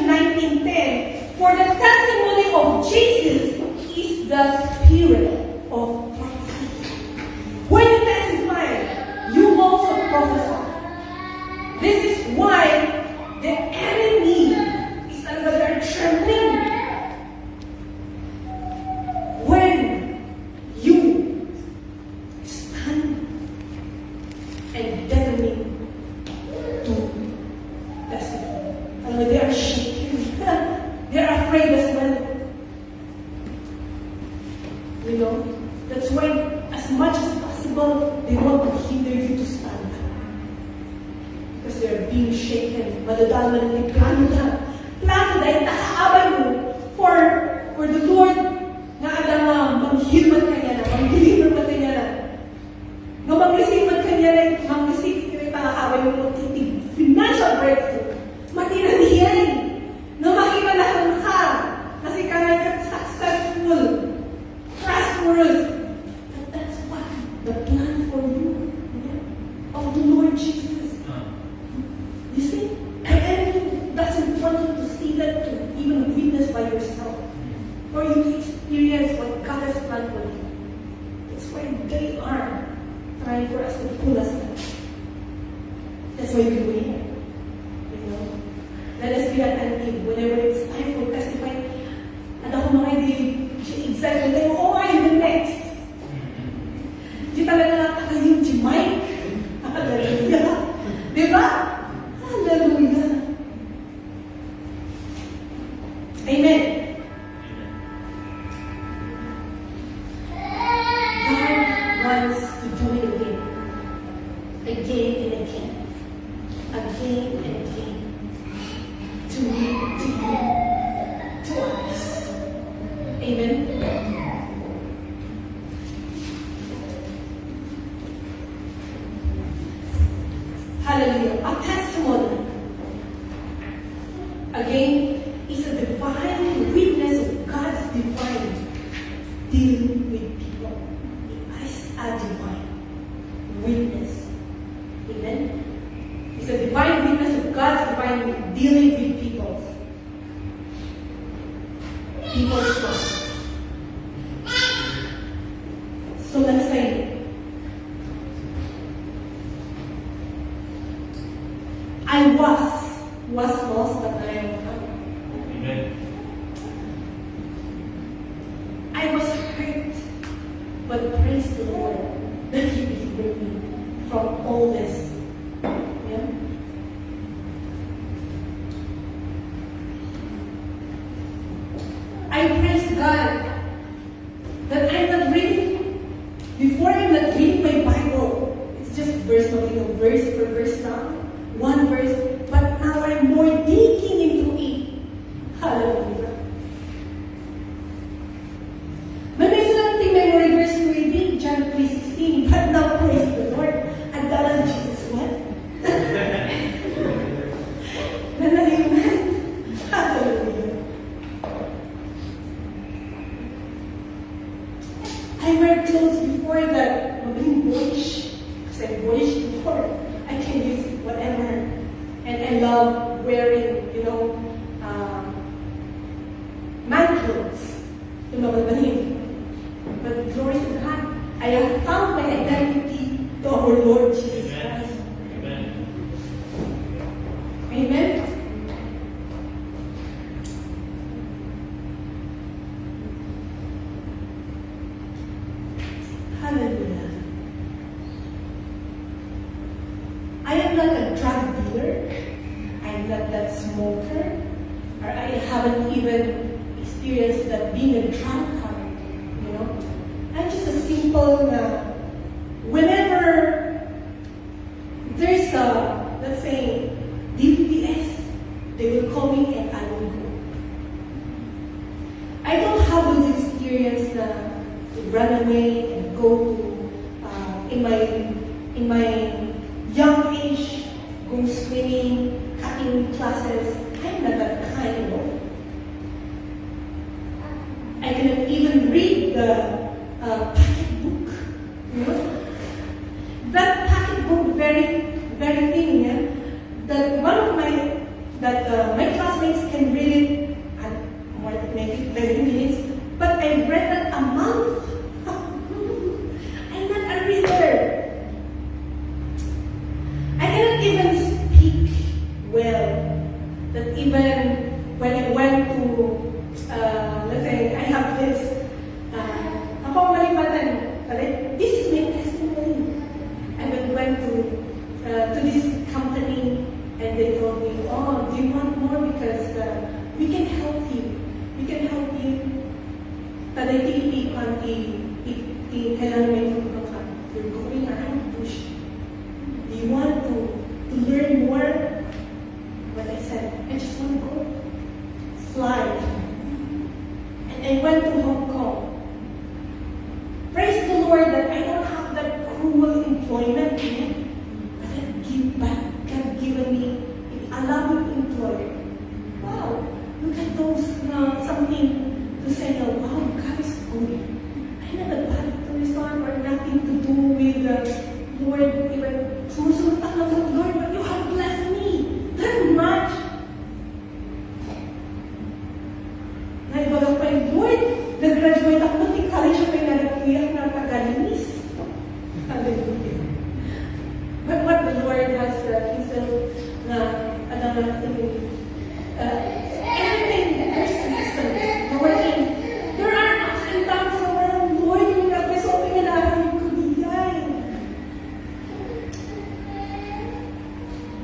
19:10, for the testimony of Jesus is the spirit of prophecy. When you testify, you also prophesy. This is why the enemy is under trembling when you stand and determine to testify. And when they are shaking, they are afraid as well. You know, that's why as much as possible, they want to hinder you to stand. Because they're being shaken. Madadaman ni plano na. Plano dahil nakaaban mo for the Lord na alam na mag-heal man kanya na, mag-deliver man kanya na. No mag-receive man kanya na, mag-receive kanya nakakaban mo ng titig. Financial breakthrough. Matira-diyan. No makimalahan ka. Kasi kaya ka successful. Prosperous. But that's what the plan for you. Of the Lord Jesus. You see, and enemy doesn't want you to see that to even witness by yourself. For you to experience what God has planned for you. That's why they are trying for us to pull us down. That's why we wait. You know? Let us be attentive whenever it's time for testifying. And ako mga excited tayo, oh, I'm the next. Di talaga nakaka yung Mike. Hallelujah. Diba? Hallelujah. Amen. God wants to do it again. Again and again. Again and again. To me, to you, to us. Amen. Hallelujah. A testimony, again, is a divine witness of God's divine dealing with people. It is a divine witness. Amen? It's a divine witness of God's divine dealing with people. People's lives. So let's say, I was lost, but I am found. Amen. I was hurt, but praise the Lord that He delivered me from all this. Yeah? I praise God that I'm not reading, before I'm not reading my Bible, it's just verse per verse now. One verse, but now I'm more digging into it. Hallelujah. May something memory verse to read, John 3:16, but now praise the Lord. And God Jesus what? Nanaliman. Hallelujah. I wear clothes before that being boyish. Because I'm boyish before. I can use whatever. And I love wearing, man clothes. But glory to God, I have found my identity to our Lord Jesus Christ. Amen. Amen. Hallelujah. I am not a drug dealer. I am not that smoker. Or I haven't even experienced that being a drunkard. I'm just a simple, whenever there's a, let's say, DPS, they will call me and I will go. I don't have those experiences to run away and go to, in my young age, go swimming, cutting classes. I'm not that kind of. I cannot even read the packet book. That packet book, very, very thin. Yeah? That one of my classmates can read 30 minutes, but I read that a month. I'm not a reader. I cannot even speak well. That even when I went to, let's say, I have this, ako malipatan, this is my testimony. I went to this company and they told me, oh, do you want more? Because we can help you. We can help you. Taday kailangan mo ka. You're going around bush. Do you want to learn more? But I said, I just want to go fly. And I went to Hong Kong. Praise the Lord that I don't have that cruel employment. But God given me a loving employer. Wow, look at those something to say, oh, wow, God is good. I'm not a bad person or nothing to do with Lord, even sumusunod ako sa Lord, but you have blessed me that much. Naibaga pa yung Lord, nag-graduate ako ng college ako yung nalagkiyak na pag-alinis. Hallelujah. But what the Lord has, He said, everything, there's seasons. There are ups and downs around. Lord, yung nag-resolve yung nalaman ko bigay.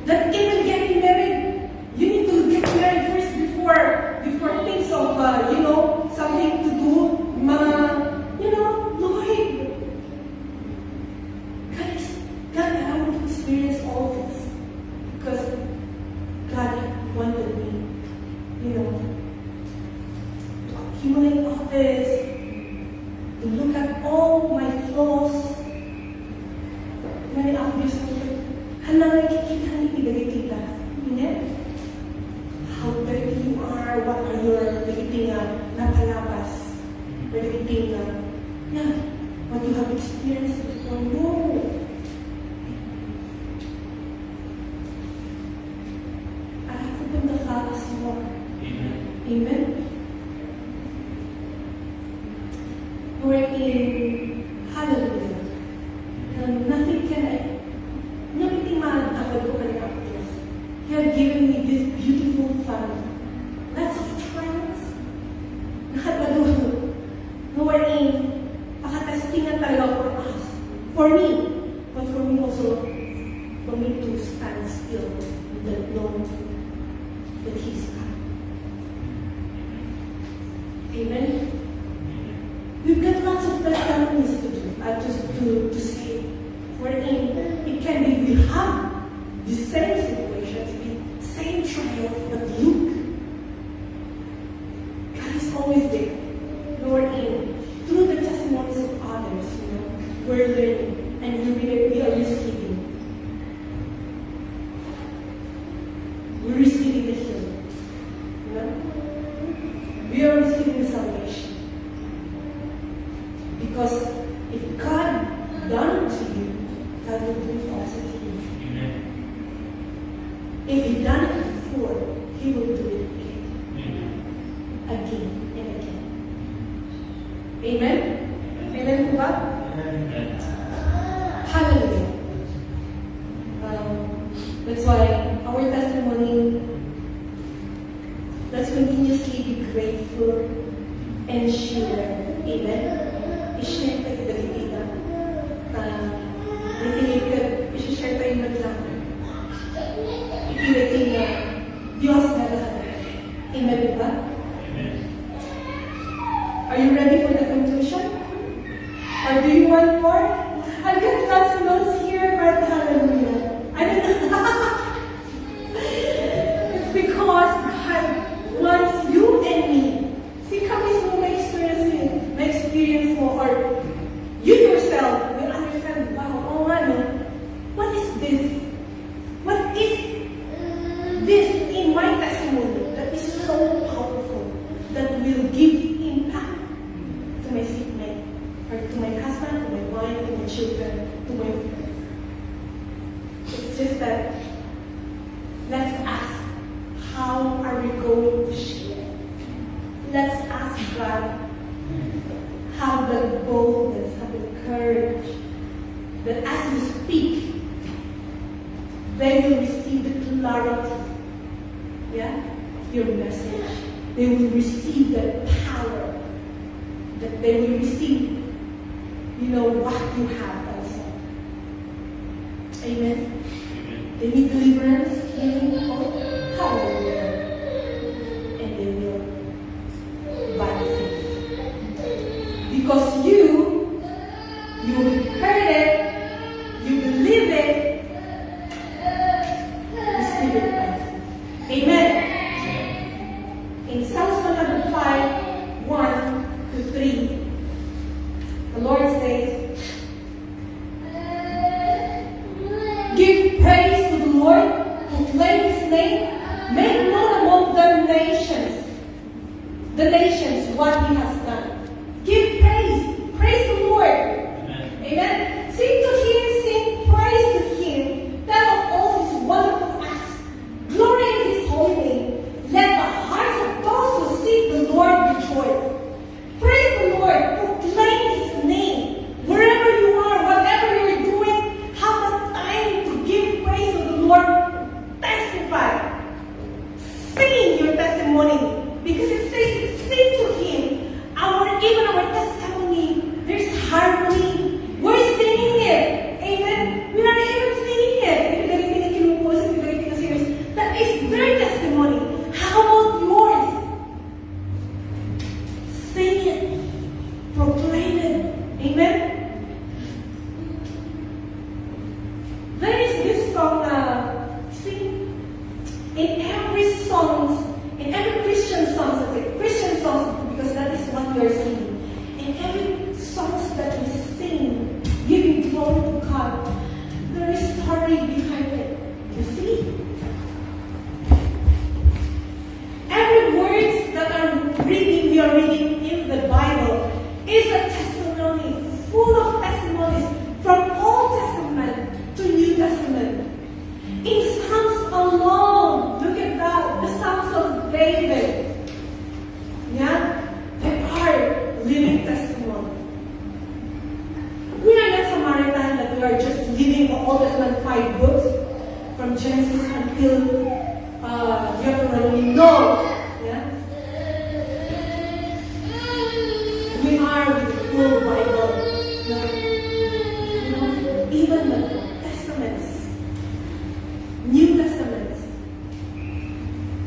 That even getting married, you need to get married first before things of, something to do, Lord. God, I want to experience all this because God wanted me, to accumulate all this, to look at all my flaws. Many obvious nakikita ni how dirty you are, what are your napalabas, what you have experienced before. No. Amen. We're in Hallelujah. Nothing matatapad ko kanina ako Diyos. You have given me this beautiful family. Lots of trials. We're in pakatestingan talaga for us. For me. But for me also, for me to stand still with the Lord that He's God. Amen. We've got lots of testimonies to do, to say. For it can be we have the same situations, the same trials, but look, God is always there. Lord, through the testimonies of others, we're learning and we are receiving. We're receiving the healing. We are receiving salvation. Because if God done it to you, God will do it also to you. Amen. If He done it before, He will do it again. Amen. Again and again. Amen? Amen po ba? Amen. Hallelujah. That's why our testimony, let's continuously be grateful and share. Amen? I-share tayo dagitita. I-share tayo maglaman. Ipilating na Diyos na lahat. Amen ba? Amen. Are you ready for the conclusion? Or do you want more? I've got lots of notes here, but hallelujah. I don't know. It's because God wants you and me. See, kami mo may experience mo, or you yourself will understand, wow, what is this? What is this in my testimony that is so powerful, that will give impact to my seatmate, or to my husband, to my wife, to my children, to my friends? the courage that as you speak, they will receive the clarity, of your message. They will receive the power. That they will receive, what you have also. Amen. Amen. They need deliverance, healing, hope, hallelujah. And they will by faith. Because you heard it, you believe it, receive it by faith. Amen. In Psalms 105, 1 to 3, the Lord says, give praise to the Lord, proclaim His name, make known among the nations what He has done. Give praise the Lord. Amen. Amen. Sing to Him, sing praise to Him, tell of all His wonderful acts, glory in His holy name. Let the hearts of those who seek the Lord rejoice. Praise the Lord, proclaim His name. Wherever you are, whatever you're doing, have the time to give praise to the Lord. Testify. Sing your testimony. Because it says, sing to Him. Even our testimony, there's harmony. We're singing it. Amen. We're not even singing it. That is their testimony. How about yours? Sing it. Proclaim it. Amen. There is this song, in every song, in every Christian song, Christian songs, because that is what we are singing. In every songs that we sing, giving glory to God, there is story behind it. You see? Every words that we are reading in the Bible is a testimony, full of testimonies from Old Testament to New Testament. In Psalms alone, look at that, the Psalms of David. They are living testimony. We are not Samaritan that we are just living the Old Testament 5 books from Genesis until Deuteronomy. No. We are with the full Bible. Even the Testaments, New Testaments.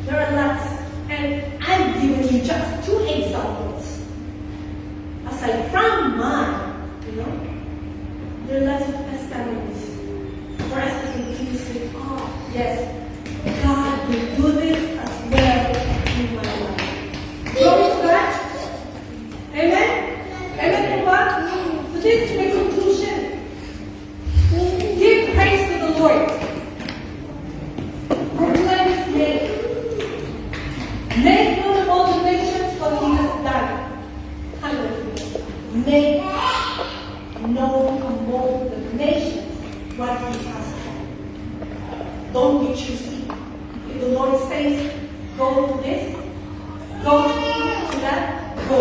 There are lots, and I've given you just 2 examples. Aside from mine, there are lots of testimonies for us to continue with. Oh, yes, God will do this as well in my life. Glory to God. Amen. Amen, Papa. So this is my conclusion. Give praise to the Lord. Proclaim His name. Make known of all the nations what He has done. Hallelujah. Make known among the nations what He has done. Don't be choosy. If the Lord says, go to this, go to that, go.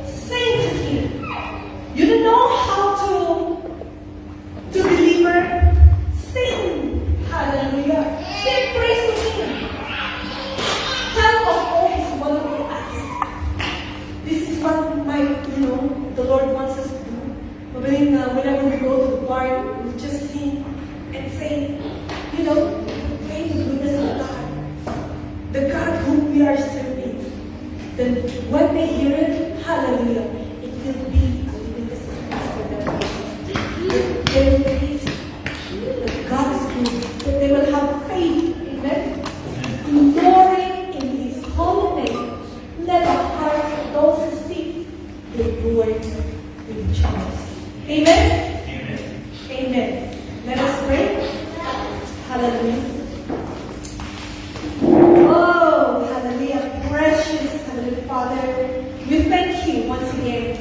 Sing to Him. You don't know how to deliver? Sing. Hallelujah. Sing praise to Him. Tell of all His wonderful acts. This is what the Lord wants us to do. Whenever we go to the bar, we just sing and say, praise the goodness of God. The God whom we are serving. Then when they hear it, hallelujah, it will be a living testimony for them. They will taste that God is good. That they will have faith. Amen. Glory in His holy name. Let the hearts of those who seek the Lord rejoice. Amen. Amen. Amen. Let us pray. Hallelujah. Oh, hallelujah. Precious Heavenly Father, we thank You once again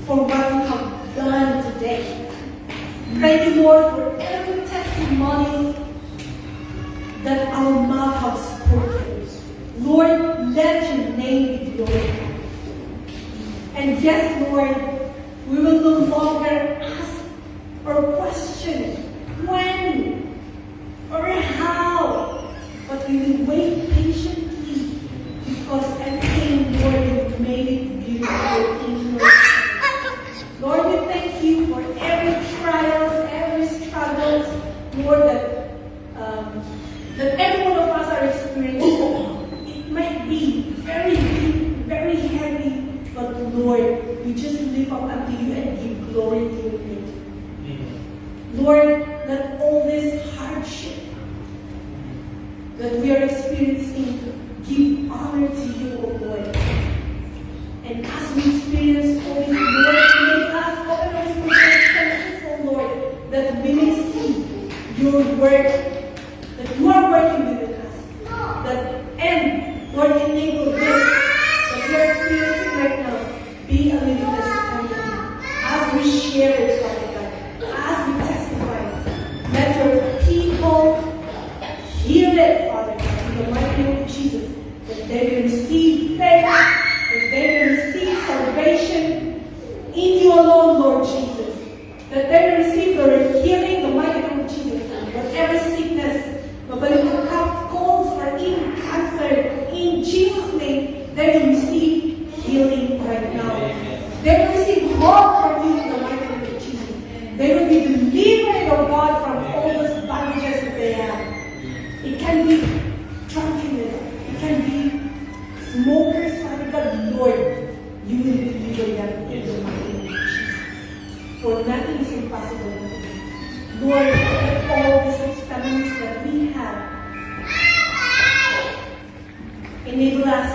for what You have done today. Thank You, Lord, for every testimony that our mouth has spoken. Lord, let Your name be glorified. And yes, Lord, We will no longer ask or question when or how, but we will wait patiently because everything, Lord, you made it beautiful in your sight. Lord, we thank you for every trials, every struggles, Lord, that every one of us are experiencing. It might be very deep, very heavy, but Lord, we just lift up unto you and give glory to your name. Lord, let all this hardship that we are experiencing give honor to you, O Lord. And as we experience all this, Lord, make us open our spiritual senses, O Lord, that we may see your work, that you are working within us. And Lord, enable this that we are experiencing right now be a living testimony as we share it, Father God, as we testify. Let your people hear it, Father God, in the mighty name of Jesus, that they will receive faith, that they will receive salvation in you alone, Lord Jesus, that they will receive the healing, the mighty name of Jesus, whatever sickness, whether it cough, colds, or even cancer, in Jesus' name, they will receive healing right now. They will receive hope from you in the mighty name of Jesus. They will be delivered, oh God, from all those bondages that they have. It can be drunkenness, it can be smokers, Father God, Lord, you will deliver them in the mighty name of Jesus. For nothing is impossible with you. Lord, let all these testimonies that we have enable us,